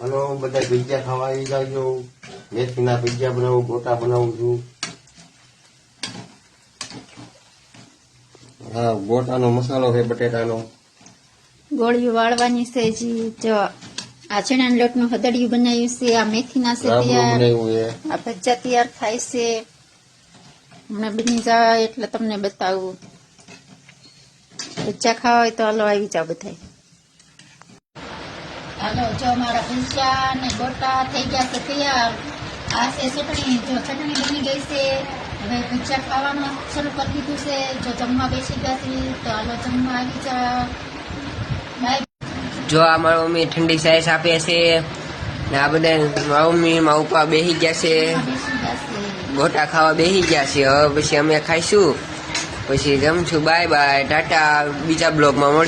Hello બધા pizza ખાવા આવી જાજો. મેથીના પિઝા બનાવું, ગોટા બનાવું છું. હા, ગોટાનો મસાલો છે બટેટાનો. ગોળીઓ વાળવાની છે જી. જો આ ચણાના લોટનું હદડિયું બનાવ્યું છે. આ મેથીના છે રાબડું તૈયાર. બનાવ્યું છે. આ ભજીયા તૈયાર થાય છે. હમણાં બની જાય એટલે તમને બતાવું. ભજીયા ખાવા હોય તો હાલો આવી જાવ બધા. હાલો જો મારા ભજીયા ને ગોટા થઈ ગયા છે તૈયાર. આ છે ચટણી. જો ચટણી બની ગઈ છે. હવે ભજીયા ખાવાનું શરૂ કરી દીધું છે. જો જમવા બેસી ગયા છે તો હાલો જમવા આવી જાવ. બાય. જો આ મારી મમ્મી ઠંડી સાઈસ આપે છે ને આ બધા મારી મમ્મી મારા ઉપા બેસી ગયા છે, બેસી ગયા છે. ગોટા ખાવા બેસી ગયા છે. હવે પછી અમે ખાઈશું, પછી જમશું. Bye bye, Tata. બીજા બ્લોગમાં મળશું.